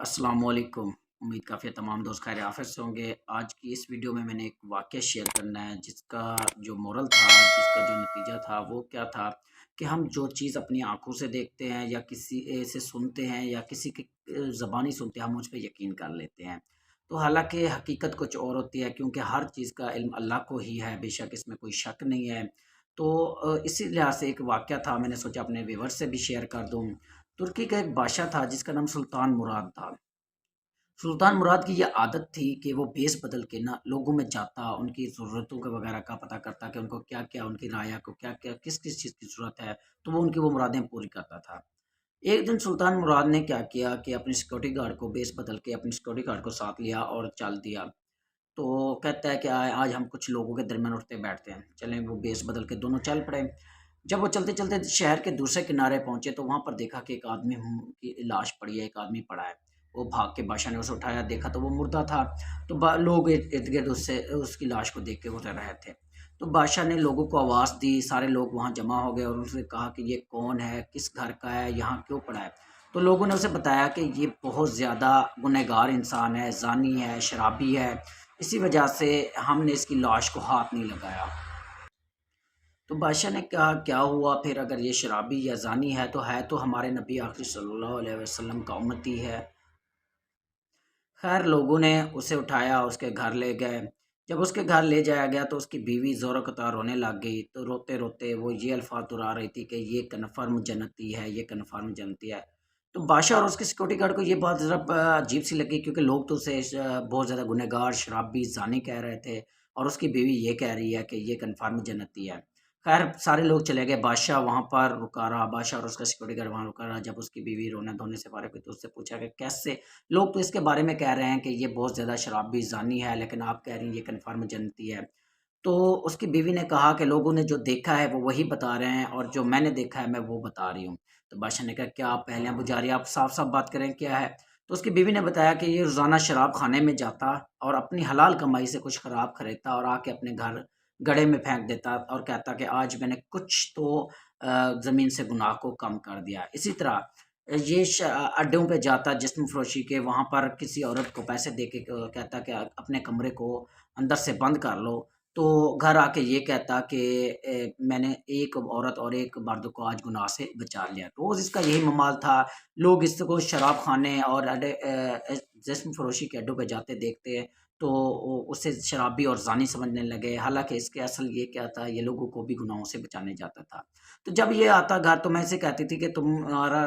السلام علیکم۔ امید کافی تمام دوست خیر آفیت سے ہوں گے۔ آج کی اس ویڈیو میں نے ایک واقعہ شیئر کرنا ہے جس کا جو مورل تھا، جس کا جو نتیجہ تھا وہ کیا تھا کہ ہم جو چیز اپنی آنکھوں سے دیکھتے ہیں یا کسی سے سنتے ہیں یا کسی کی زبانی سنتے ہیں، ہم اس پہ یقین کر لیتے ہیں۔ تو حالانکہ حقیقت کچھ اور ہوتی ہے، کیونکہ ہر چیز کا علم اللہ کو ہی ہے، بے شک اس میں کوئی شک نہیں ہے۔ تو اسی لحاظ سے ایک واقعہ تھا، میں نے سوچا اپنے ویور سے بھی شیئر کر دوں۔ ترکی کا ایک بادشاہ تھا جس کا نام سلطان مراد تھا۔ سلطان مراد کی یہ عادت تھی کہ وہ بیس بدل کے نا لوگوں میں جاتا، ان کی ضرورتوں کے وغیرہ کا پتہ کرتا کہ ان کو کیا کیا، ان کی رعایا کو کیا کیا، کس کس چیز کی ضرورت ہے، تو وہ ان کی وہ مرادیں پوری کرتا تھا۔ ایک دن سلطان مراد نے کیا کیا کہ اپنی سیکورٹی گارڈ کو بیس بدل کے اپنی سیکورٹی گارڈ کو ساتھ لیا اور چل دیا۔ تو کہتا ہے کہ آج ہم کچھ لوگوں کے درمیان اٹھتے بیٹھتے ہیں، چلیں وہ بیس بدل کے دونوں چل پڑے۔ جب وہ چلتے چلتے شہر کے دوسرے کنارے پہنچے تو وہاں پر دیکھا کہ ایک آدمی کی لاش پڑی ہے، ایک آدمی پڑا ہے۔ وہ بھاگ کے بادشاہ نے اسے اٹھایا، دیکھا تو وہ مردہ تھا۔ تو لوگ ارد گرد اس کی لاش کو دیکھ کے گزر رہے تھے۔ تو بادشاہ نے لوگوں کو آواز دی، سارے لوگ وہاں جمع ہو گئے اور ان سے کہا کہ یہ کون ہے، کس گھر کا ہے، یہاں کیوں پڑا ہے۔ تو لوگوں نے اسے بتایا کہ یہ بہت زیادہ گنہگار انسان ہے، زانی ہے، شرابی ہے، اسی وجہ سے ہم نے اس کی لاش کو ہاتھ نہیں لگایا۔ تو بادشاہ نے کہا کیا ہوا پھر، اگر یہ شرابی یا زانی ہے تو ہمارے نبی آخری صلی اللہ علیہ وسلم کا امتی ہے۔ خیر لوگوں نے اسے اٹھایا، اس کے گھر لے گئے۔ جب اس کے گھر لے جایا گیا تو اس کی بیوی زور و قطار رونے لگ گئی، تو روتے روتے وہ یہ الفاظ دہرا رہی تھی کہ یہ کنفرم جنتی ہے، یہ کنفرم جنتی ہے۔ تو بادشاہ اور اس کے سیکورٹی گارڈ کو یہ بات ذرا عجیب سی لگی، کیونکہ لوگ تو اسے بہت زیادہ گنہگار، شرابی، زانی کہہ رہے تھے، اور اس کی بیوی یہ کہہ رہی ہے کہ یہ کنفرم جنتی ہے۔ خیر سارے لوگ چلے گئے، بادشاہ وہاں پر رکا رہا، بادشاہ اور اس کا سیکورٹی گارڈ وہاں رکا رہا۔ جب اس کی بیوی رونے دھونے سے فارغ ہوئی تو اس سے پوچھا کہ کیسے، لوگ تو اس کے بارے میں کہہ رہے ہیں کہ یہ بہت زیادہ شرابی، زانی ہے، لیکن آپ کہہ رہی ہیں یہ کنفرم جنتی ہے۔ تو اس کی بیوی نے کہا کہ لوگوں نے جو دیکھا ہے وہ وہی بتا رہے ہیں، اور جو میں نے دیکھا ہے میں وہ بتا رہی ہوں۔ تو بادشاہ نے کہا کیا آپ پہلیاں بجا رہی ہیں، آپ صاف صاف بات کریں کیا ہے۔ تو اس کی بیوی نے بتایا کہ یہ روزانہ شراب خانے میں جاتا اور اپنی حلال کمائی سے کچھ خراب خریدتا اور آ کے اپنے گھر گڑے میں پھینک دیتا اور کہتا کہ آج میں نے کچھ تو زمین سے گناہ کو کم کر دیا۔ اسی طرح یہ اڈوں پہ جاتا جسم فروشی کے، وہاں پر کسی عورت کو پیسے دے کے کہتا کہ اپنے کمرے کو اندر سے بند کر لو، تو گھر آ کے یہ کہتا کہ میں نے ایک عورت اور ایک مرد کو آج گناہ سے بچا لیا۔ روز اس کا یہی ممال تھا، لوگ اس کو شراب خانے اور جسم فروشی کے اڈوں پہ جاتے دیکھتے تو اسے شرابی اور زانی سمجھنے لگے، حالانکہ اس کے اصل یہ کیا تھا، یہ لوگوں کو بھی گناہوں سے بچانے جاتا تھا۔ تو جب یہ آتا گھر تو میں اسے کہتی تھی کہ تمہارا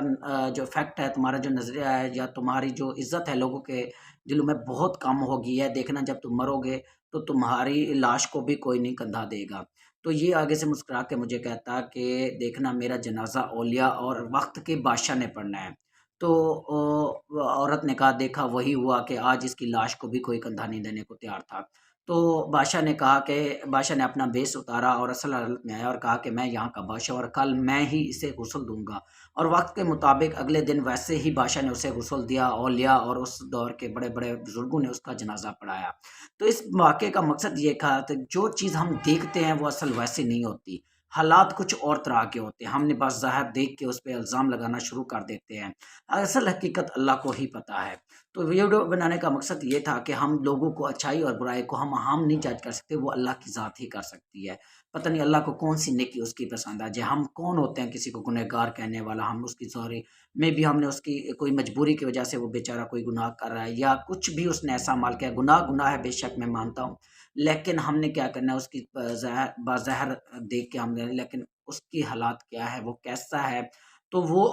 جو فیکٹ ہے، تمہارا جو نظریہ ہے یا تمہاری جو عزت ہے لوگوں کے دلوں میں بہت کم ہو گئی ہے، دیکھنا جب تم مرو گے تو تمہاری لاش کو بھی کوئی نہیں کندھا دے گا۔ تو یہ آگے سے مسکرا کے مجھے کہتا کہ دیکھنا میرا جنازہ اولیاء اور وقت کے بادشاہ نے پڑھنا ہے۔ تو عورت نے کہا دیکھا وہی ہوا کہ آج اس کی لاش کو بھی کوئی کندھا نہیں دینے کو تیار تھا۔ تو بادشاہ نے کہا کہ بادشاہ نے اپنا بیس اتارا اور اصل حالت میں آیا اور کہا کہ میں یہاں کا بادشاہ اور کل میں ہی اسے غسل دوں گا، اور وقت کے مطابق اگلے دن ویسے ہی بادشاہ نے اسے غسل دیا، اولیاء اور اس دور کے بڑے بڑے بزرگوں نے اس کا جنازہ پڑھایا۔ تو اس واقعے کا مقصد یہ تھا کہ جو چیز ہم دیکھتے ہیں وہ اصل ویسی نہیں ہوتی، حالات کچھ اور طرح کے ہوتے ہیں، ہم نے بس ظاہر دیکھ کے اس پہ الزام لگانا شروع کر دیتے ہیں، اصل حقیقت اللہ کو ہی پتہ ہے۔ تو ویڈیو بنانے کا مقصد یہ تھا کہ ہم لوگوں کو اچھائی اور برائی کو ہم نہیں جج کر سکتے، وہ اللہ کی ذات ہی کر سکتی ہے۔ پتہ نہیں اللہ کو کون سی نیکی اس کی پسند ہے، ہم کون ہوتے ہیں کسی کو گنہگار کہنے والا، ہم اس کی سوری میں بھی ہم نے اس کی کوئی مجبوری کی وجہ سے وہ بیچارہ کوئی گناہ کر رہا ہے یا کچھ بھی اس نے ایسا مال کیا، گناہ ہے بے شک میں مانتا ہوں، لیکن ہم نے کیا کرنا ہے اس کی بظاہر دیکھ کے ہم نے، لیکن اس کی حالات کیا ہے، وہ کیسا ہے، تو وہ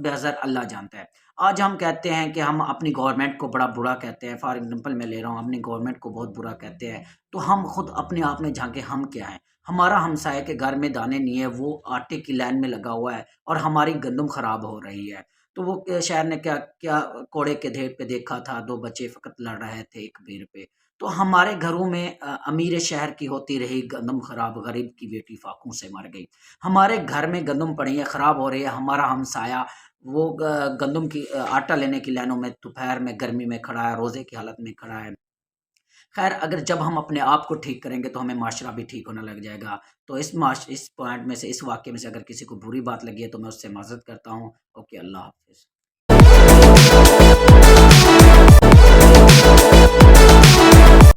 بظاہر اللہ جانتا ہے۔ آج ہم کہتے ہیں کہ ہم اپنی گورنمنٹ کو بڑا برا کہتے ہیں، فار ایگزامپل میں لے رہا ہوں، اپنی گورنمنٹ کو بہت برا کہتے ہیں، تو ہم خود اپنے آپ میں جھانکے ہم کیا ہیں۔ ہمارا ہمسائے کے گھر میں دانے نہیں ہے، وہ آٹے کی لائن میں لگا ہوا ہے اور ہماری گندم خراب ہو رہی ہے، تو وہ شہر نے کیا کیا کوڑے کے ڈھیر پہ دیکھا تھا، دو بچے فقط لڑ رہے تھے ایک بیر پہ۔ تو ہمارے گھروں میں امیر شہر کی ہوتی رہی گندم خراب، غریب کی بیٹی فاقوں سے مر گئی۔ ہمارے گھر میں گندم پڑی ہے، خراب ہو رہی ہے، ہمارا ہمسایہ وہ گندم کی آٹا لینے کی لائنوں میں دوپہر میں گرمی میں کھڑا ہے، روزے کی حالت میں کھڑا ہے۔ خیر اگر جب ہم اپنے آپ کو ٹھیک کریں گے تو ہمیں معاشرہ بھی ٹھیک ہونے لگ جائے گا۔ تو اس پوائنٹ میں سے، اس واقعے میں سے اگر کسی کو بری بات لگی ہے تو میں اس سے معذرت کرتا ہوں۔ اوکے، اللہ حافظ۔